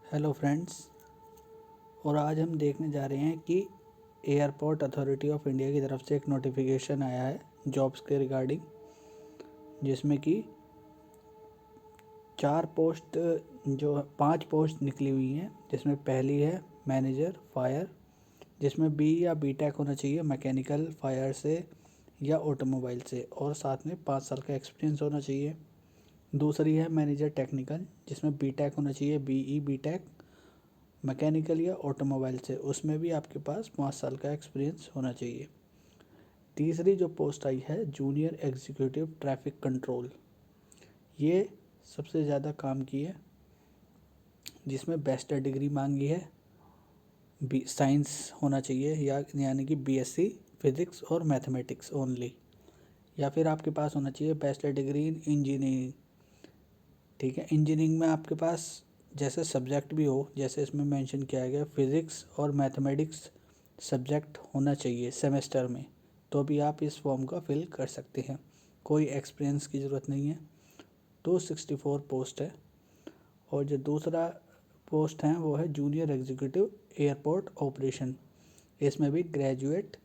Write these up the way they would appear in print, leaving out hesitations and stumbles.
Hello friends. और आज हम देखने जा रहे हैं कि एयरपोर्ट अथॉरिटी ऑफ इंडिया की तरफ से एक नोटिफिकेशन आया है जॉब्स के रिगार्डिंग, जिसमें कि 5 पोस्ट निकली हुई हैं। जिसमें पहली है मैनेजर फायर, जिसमें बी या बी टेक होना चाहिए मैकेनिकल फायर से या ऑटोमोबाइल से, और साथ में 5 साल का एक्सपीरियंस होना चाहिए। दूसरी है मैनेजर टेक्निकल, जिसमें बी टेक होना चाहिए, बी टेक मैकेनिकल या ऑटोमोबाइल से, उसमें भी आपके पास 5 साल का एक्सपीरियंस होना चाहिए। तीसरी जो पोस्ट आई है जूनियर एग्जीक्यूटिव ट्रैफिक कंट्रोल, ये सबसे ज़्यादा काम की है, जिसमें बैचलर डिग्री मांगी है, साइंस होना चाहिए यानी कि बीएससी फिज़िक्स और मैथमेटिक्स ओनली, या फिर आपके पास होना चाहिए बैचलर डिग्री इन इंजीनियरिंग। ठीक है, इंजीनियरिंग में आपके पास जैसे सब्जेक्ट भी हो, जैसे इसमें मेंशन किया गया फिज़िक्स और मैथमेटिक्स सब्जेक्ट होना चाहिए सेमेस्टर में, तो भी आप इस फॉर्म का फिल कर सकते हैं। कोई एक्सपीरियंस की ज़रूरत नहीं है। 264 पोस्ट है। और जो दूसरा पोस्ट है वो है जूनियर एग्जीक्यूटिव एयरपोर्ट ऑपरेशन। इसमें भी graduate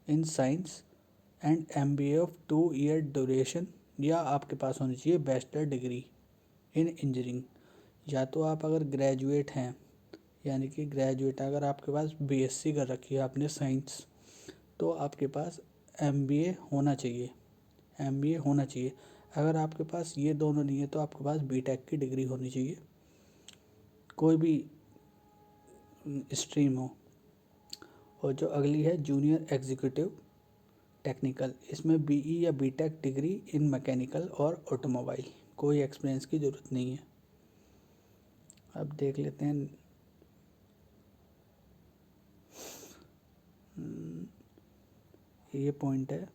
in science and MBA of 2 year duration, या आपके पास होनी चाहिए बैचलर डिग्री इन इंजीनियरिंग। या तो आप अगर ग्रेजुएट हैं, यानी कि ग्रेजुएट अगर आपके पास बीएससी कर रखी है आपने साइंस, तो आपके पास एमबीए होना चाहिए, एमबीए होना चाहिए। अगर आपके पास ये दोनों नहीं है तो आपके पास बीटेक की डिग्री होनी चाहिए, कोई भी स्ट्रीम हो। और जो अगली है जूनियर एग्जीक्यूटिव टेक्निकल, इसमें बीई या बीटेक डिग्री इन मैकेनिकल और ऑटोमोबाइल, कोई एक्सपीरियंस की ज़रूरत नहीं है। अब देख लेते हैं। ये पॉइंट है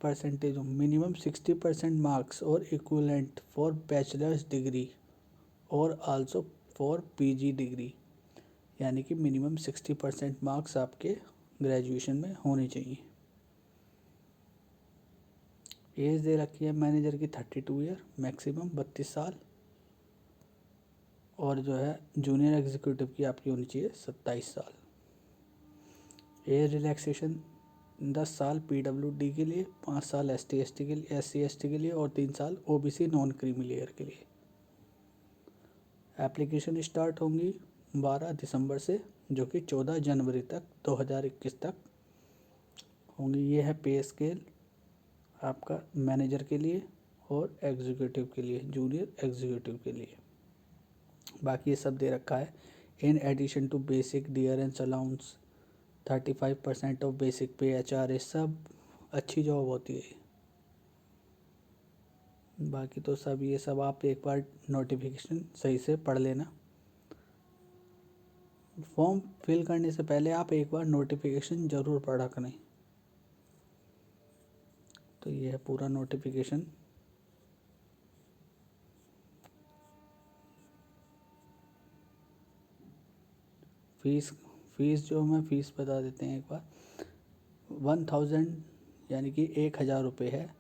परसेंटेज मिनिमम 60% मार्क्स और इक्विवेलेंट फॉर बैचलर्स डिग्री और आल्सो फॉर पीजी डिग्री, यानी कि मिनिमम 60% मार्क्स आपके ग्रेजुएशन में होने चाहिए। एज दे रखी है मैनेजर की 32 ईयर, मैक्सिमम 32 साल। और जो है जूनियर एग्जीक्यूटिव की आपकी होनी चाहिए 27 साल। एज रिलैक्सेशन 10 साल पीडब्ल्यूडी के लिए, 5 साल एससी एसटी के लिए और 3 साल ओबीसी नॉन क्रीमी लेयर के लिए। एप्लीकेशन स्टार्ट होंगी 12 दिसंबर से, जो कि 14 जनवरी तक 2021 तक होंगी। ये है पे स्केल आपका मैनेजर के लिए और एग्जीक्यूटिव के लिए, जूनियर एग्जीक्यूटिव के लिए। बाकी ये सब दे रखा है। In addition to basic dearness allowance 35% of basic pay HR, सब अच्छी जॉब होती है। बाकी तो सब ये सब आप एक बार नोटिफिकेशन सही से पढ़ लेना। फॉर्म फिल करने से पहले आप एक बार नोटिफिकेशन ज़रूर पढ़ा करें। तो ये है पूरा नोटिफिकेशन। फीस जो मैं फ़ीस बता देते हैं एक बार। 1000 यानी कि 1000 रुपये है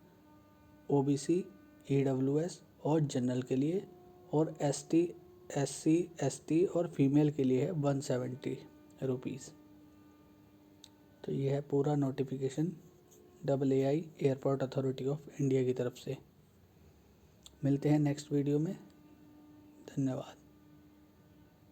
ओबीसी ईडब्ल्यूएस और जनरल के लिए, और एसटी एससी एसटी और फीमेल के लिए है 170 रुपीज़। तो ये है पूरा notification AAI airport authority of India की तरफ से। मिलते हैं नेक्स्ट वीडियो में। धन्यवाद।